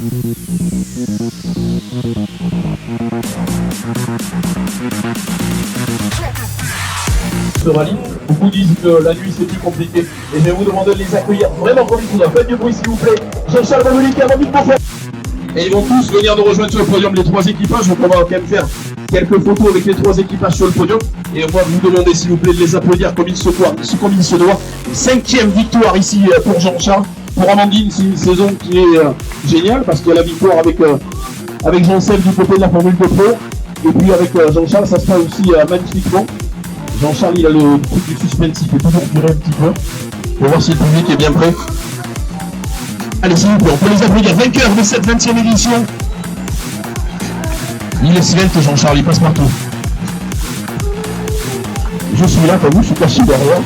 Ce rallye, beaucoup disent que la nuit c'est plus compliqué. Et je vais vous demander de les accueillir vraiment comme il faudra. Faites du bruit s'il vous plaît. Jean-Charles Babelic et Amandine Beaufort. Et ils vont tous venir nous rejoindre sur le podium, les trois équipages. Donc on va quand même faire quelques photos avec les trois équipages sur le podium. Et on va vous demander s'il vous plaît de les applaudir comme il se doit. 5e victoire ici pour Jean-Charles. Pour Amandine, c'est une saison qui est géniale parce que la victoire avec Jean-Seb du côté de la Formule 2 Pro. Et puis avec Jean-Charles, ça se passe aussi magnifiquement. Jean-Charles, il a le truc du suspense, il fait toujours durer un petit peu. Pour voir si le public est bien prêt. Allez, s'il vous plaît, on peut les applaudir. Vainqueur de cette 20e édition. Il est svelte, Jean-Charles, il passe partout. Je suis là, comme vous, je suis caché derrière.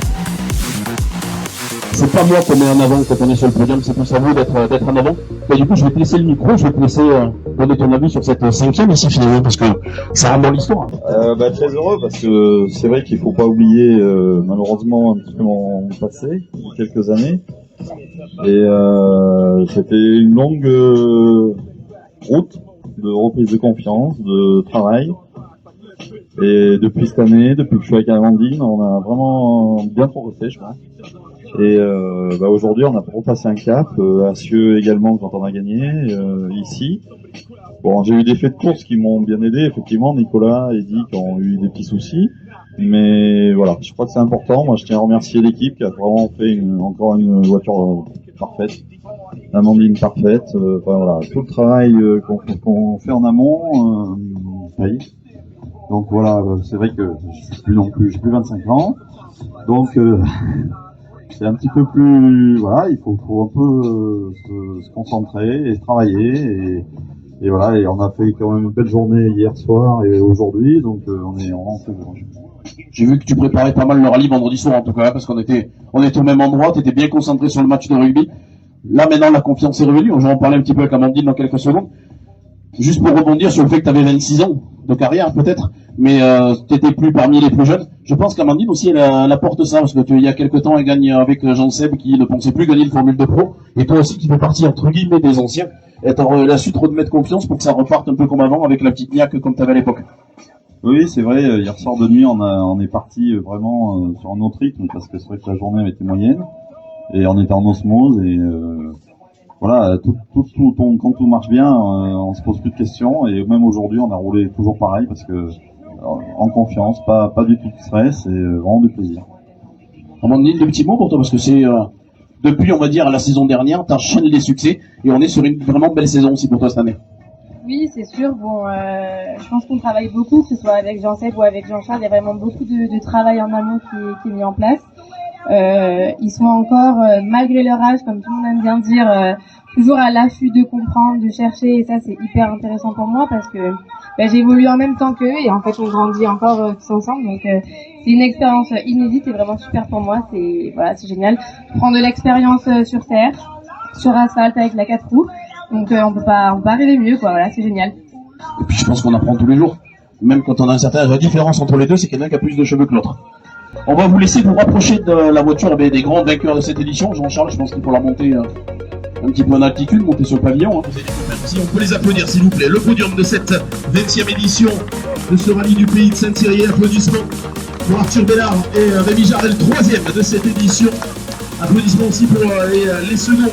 C'est pas moi qu'on met en avant quand on est sur le podium, c'est plus à vous d'être en avant. Et du coup, je vais te laisser le micro, je vais te laisser donner ton avis sur cette 5e ici finalement, parce que ça rentre dans l'histoire. Très heureux, parce que c'est vrai qu'il faut pas oublier malheureusement un petit peu mon passé, quelques années. Et c'était une longue route de reprise de confiance, de travail. Et depuis cette année, depuis que je suis avec Amandine, on a vraiment bien progressé, je pense. Et aujourd'hui, on a repassé un cap, à Cieux également quand on a gagné, ici. Bon, j'ai eu des faits de course qui m'ont bien aidé, effectivement, Nicolas et Eddy qui ont eu des petits soucis. Mais voilà, je crois que c'est important. Moi, je tiens à remercier l'équipe qui a vraiment fait encore une voiture parfaite. Amandine parfaite. Voilà, tout le travail qu'on fait en amont, oui. Donc voilà, c'est vrai que j'ai plus 25 ans. Donc c'est un petit peu plus, voilà, il faut un peu se concentrer et travailler et voilà, et on a fait quand même une belle journée hier soir et aujourd'hui, donc on est en courage. J'ai vu que tu préparais pas mal le rallye vendredi soir en tout cas, parce qu'on était au même endroit, tu étais bien concentré sur le match de rugby. Là maintenant la confiance est revenue, on va en parler un petit peu avec Amandine dans quelques secondes. Juste pour rebondir sur le fait que tu avais 26 ans de carrière peut-être, mais tu n'étais plus parmi les plus jeunes. Je pense qu'Amandine aussi elle apporte ça, parce que il y a quelques temps elle gagne avec Jean-Seb qui ne pensait plus gagner le Formule 2 Pro, et toi aussi qui fais partie entre guillemets des anciens, elle a su trop te mettre confiance pour que ça reparte un peu comme avant avec la petite niaque comme tu avais à l'époque. Oui, c'est vrai, hier soir de nuit on est parti vraiment sur un autre rythme, parce que c'est vrai que la journée avait été moyenne, et on était en osmose, et voilà, quand tout marche bien, on se pose plus de questions, et même aujourd'hui on a roulé toujours pareil, parce que en confiance, pas du tout de stress, et vraiment du plaisir. Amandine, deux petits mots pour toi, parce que c'est depuis, on va dire, la saison dernière, t'enchaînes les succès, et on est sur une vraiment belle saison aussi pour toi cette année. Oui, c'est sûr. Bon, je pense qu'on travaille beaucoup, que ce soit avec Jean-Seb ou avec Jean-Charles. Il y a vraiment beaucoup de travail en amont qui est mis en place. Ils sont encore, malgré leur âge, comme tout le monde aime bien dire, toujours à l'affût de comprendre, de chercher. Et ça, c'est hyper intéressant pour moi parce que j'évolue en même temps qu'eux et en fait, on grandit encore tous ensemble. Donc, c'est une expérience inédite et vraiment super pour moi. C'est génial. Je prends de l'expérience sur terre, sur asphalte avec la 4 roues. Donc on peut pas arriver mieux, quoi. Voilà, c'est génial. Et puis je pense qu'on apprend tous les jours. Même quand on a un certain âge, la différence entre les deux, c'est qu'il y en a un qui a plus de cheveux que l'autre. On va vous laisser vous rapprocher de la voiture des grands vainqueurs de cette édition. Jean-Charles, je pense qu'il faut la monter un petit peu en altitude, monter sur le pavillon. Hein. Si on peut les applaudir, s'il vous plaît. Le podium de cette 20e édition de ce rallye du pays de Saint-Thierry. Applaudissements pour Arthur Bellard et Rémi Jardel, 3e de cette édition. Applaudissements aussi pour les seconds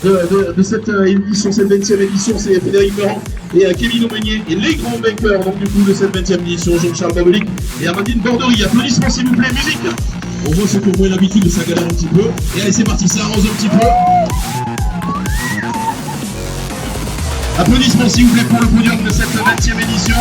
de cette édition, cette 20e édition, c'est Frédéric Meurant et Kevin Aumenier, et les grands vainqueurs donc du coup de cette 20e édition, Jean-Charles Babelic et Amandine Borderie. Applaudissements s'il vous plaît, musique. On voit ceux qui ont moins l'habitude de ça galère un petit peu, et allez c'est parti, ça arrose un petit peu. Applaudissements s'il vous plaît pour le podium de cette 20e édition.